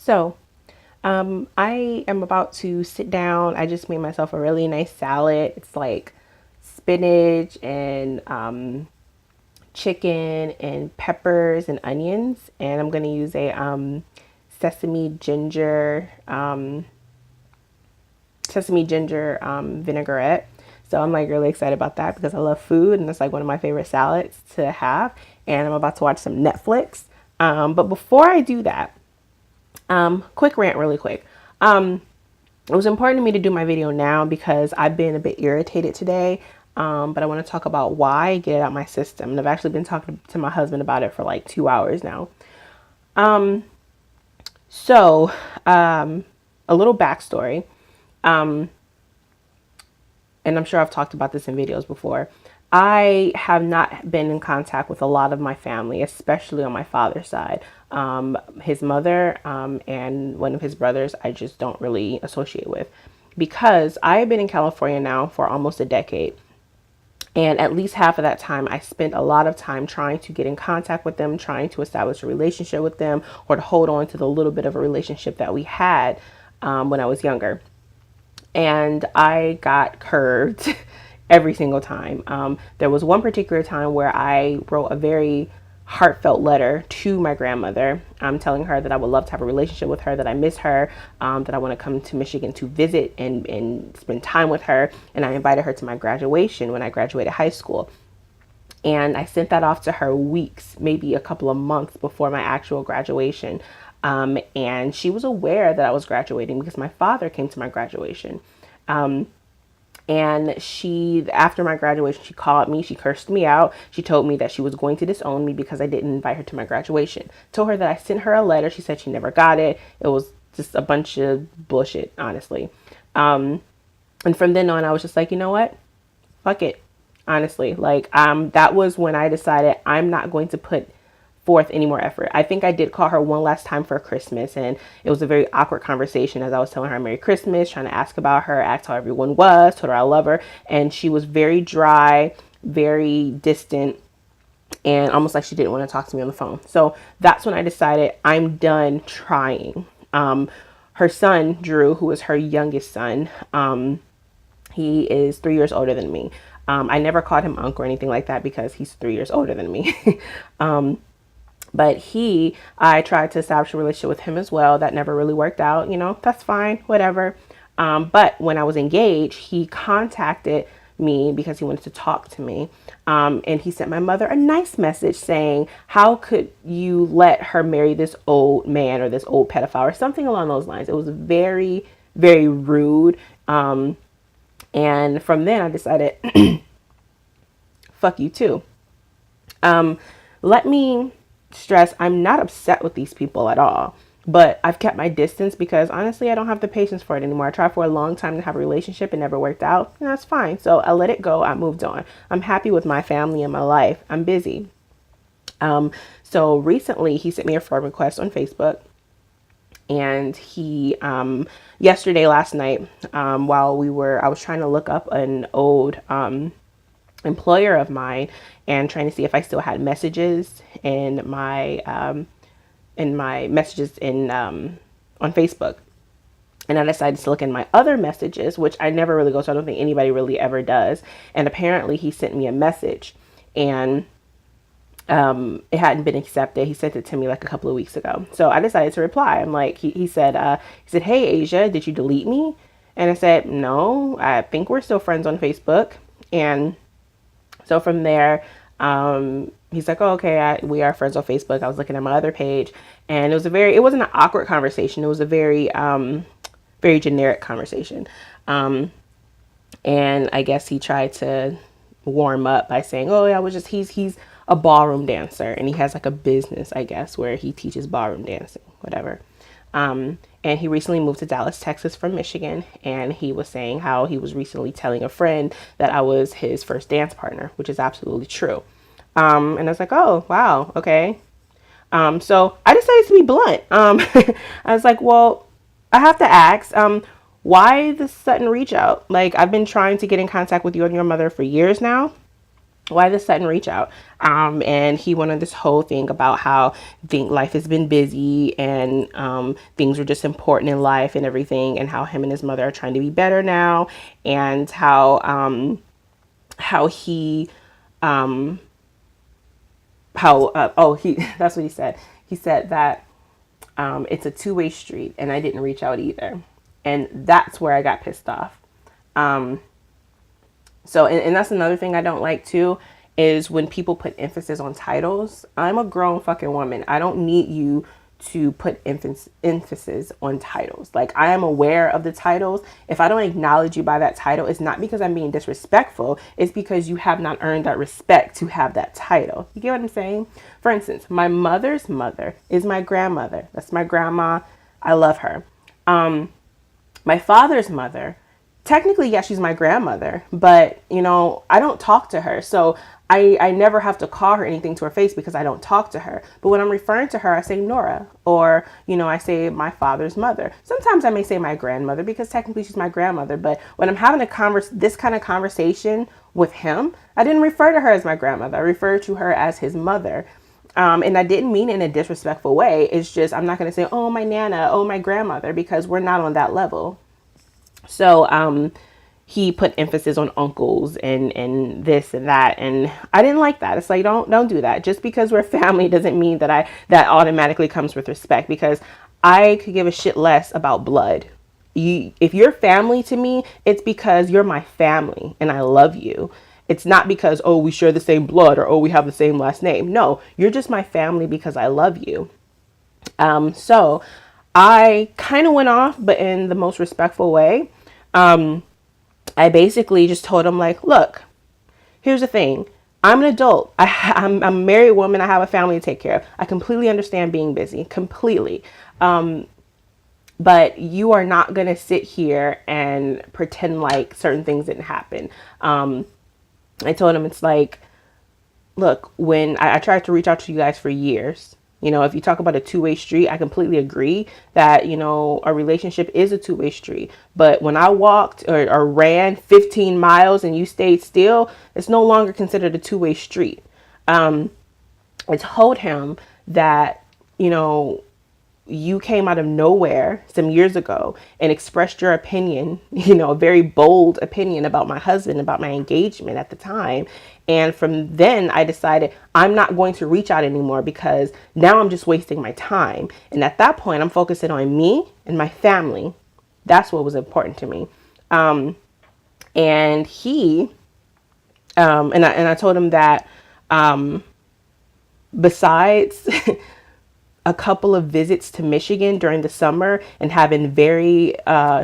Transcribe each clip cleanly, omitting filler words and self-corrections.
So, I am about to sit down. I just made myself a really nice salad. It's like spinach and chicken and peppers and onions. And I'm going to use a sesame ginger vinaigrette. So I'm like really excited about that because I love food and it's like one of my favorite salads to have. And I'm about to watch some Netflix. But before I do that, quick rant, really quick. It was important to me to do my video now because I've been a bit irritated today. But I want to talk about why, get it out my system. And I've actually been talking to my husband about it for like 2 hours now. So, a little backstory. Um, and I'm sure I've talked about this in videos before. I have not been in contact with a lot of my family, especially on my father's side. His mother and one of his brothers, I just don't really associate with because I have been in California now for almost a decade. And at least half of that time, I spent a lot of time trying to get in contact with them, trying to establish a relationship with them, or to hold on to the little bit of a relationship that we had when I was younger. And I got curved every single time. There was one particular time where I wrote a very heartfelt letter to my grandmother, telling her that I would love to have a relationship with her, that I miss her, that I want to come to Michigan to visit and spend time with her. And I invited her to my graduation when I graduated high school. And I sent that off to her weeks, maybe a couple of months before my actual graduation. And she was aware that I was graduating because my father came to my graduation. And she, after my graduation, she called me, she cursed me out. She told me that she was going to disown me because I didn't invite her to my graduation. Told her that I sent her a letter. She said she never got it. It was just a bunch of bullshit, honestly. And from then on, I was just like, you know what? Fuck it. Honestly, like, that was when I decided I'm not going to put forth any more effort. I think I did call her one last time for Christmas, and it was a very awkward conversation as I was telling her Merry Christmas, trying to ask about her, asked how everyone was, told her I love her, and she was very dry, very distant, and almost like she didn't want to talk to me on the phone. So that's when I decided I'm done trying. Her son, Drew, who is her youngest son, he is 3 years older than me. I never called him uncle or anything like that because he's 3 years older than me. But I tried to establish a relationship with him as well. That never really worked out. You know, that's fine, whatever. But when I was engaged, he contacted me because he wanted to talk to me. And he sent my mother a nice message saying, how could you let her marry this old man or this old pedophile or something along those lines? It was very, very rude. And from then I decided, fuck you too. Let me stress, I'm not upset with these people at all, but I've kept my distance because honestly, I don't have the patience for it anymore. I tried for a long time to have a relationship. It never worked out. And that's fine. So I let it go. I moved on. I'm happy with my family and my life. I'm busy. So recently he sent me a friend request on Facebook, and he, last night, while I was trying to look up an old, employer of mine and trying to see if I still had messages in my messages on Facebook. And I decided to look in my other messages, which I never really go, so I don't think anybody really ever does. And apparently he sent me a message, and it hadn't been accepted. He sent it to me like a couple of weeks ago. So I decided to reply. I'm like, he said, hey, Asia, did you delete me? And I said, no, I think we're still friends on Facebook. And so from there, he's like, oh, okay, we are friends on Facebook. I was looking at my other page, and it wasn't an awkward conversation. It was a very, very generic conversation. And I guess he tried to warm up by saying, oh, yeah, he's a ballroom dancer, and he has like a business, I guess, where he teaches ballroom dancing, whatever. And he recently moved to Dallas, Texas from Michigan. And he was saying how he was recently telling a friend that I was his first dance partner, which is absolutely true. And I was like, oh, wow. Okay. So I decided to be blunt. I was like, well, I have to ask, why the sudden reach out? Like, I've been trying to get in contact with you and your mother for years now. why the sudden reach out? And he went on this whole thing about how think life has been busy, and things are just important in life and everything, and how him and his mother are trying to be better now, and how he how oh he that's what he said. He said that it's a two-way street, and I didn't reach out either, and that's where I got pissed off. So, and that's another thing I don't like too, is when people put emphasis on titles. I'm a grown fucking woman. I don't need you to put emphasis on titles. Like, I am aware of the titles. If I don't acknowledge you by that title, it's not because I'm being disrespectful. It's because you have not earned that respect to have that title. You get what I'm saying? For instance, my mother's mother is my grandmother. That's my grandma. I love her. My father's mother, technically, yeah, she's my grandmother, but I don't talk to her. So I never have to call her anything to her face because I don't talk to her. But when I'm referring to her, I say Nora, or, I say my father's mother. Sometimes I may say my grandmother because technically she's my grandmother. But when I'm having this kind of conversation with him, I didn't refer to her as my grandmother. I referred to her as his mother. And I didn't mean it in a disrespectful way. It's just, I'm not going to say, oh, my Nana, oh, my grandmother, because we're not on that level. So he put emphasis on uncles and this and that, and I didn't like that. It's like, don't do that. Just because we're family doesn't mean that automatically comes with respect, because I could give a shit less about blood. If you're family to me, it's because you're my family and I love you. It's not because, oh, we share the same blood, or oh, we have the same last name. No, you're just my family because I love you. So I kind of went off, but in the most respectful way. I basically just told him, like, look, here's the thing. I'm an adult. I'm a married woman. I have a family to take care of. I completely understand being busy, completely. But you are not going to sit here and pretend like certain things didn't happen. I told him, it's like, look, when I tried to reach out to you guys for years, if you talk about a two-way street, I completely agree that, a relationship is a two-way street. But when I walked or ran 15 miles and you stayed still, it's no longer considered a two-way street. I told him that, you came out of nowhere some years ago and expressed your opinion, a very bold opinion about my husband, about my engagement at the time. And from then I decided I'm not going to reach out anymore, because now I'm just wasting my time. And at that point, I'm focusing on me and my family. That's what was important to me. And he, and I told him that, besides a couple of visits to Michigan during the summer and having very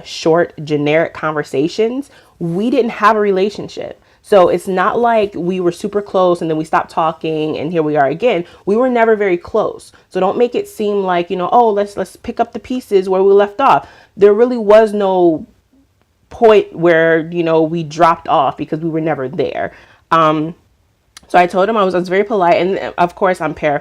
short, generic conversations, we didn't have a relationship. So it's not like we were super close and then we stopped talking and here we are again. We were never very close. So don't make it seem like, oh, let's pick up the pieces where we left off. There really was no point where, we dropped off, because we were never there. So I told him, I was very polite. And of course, I'm paraphrasing.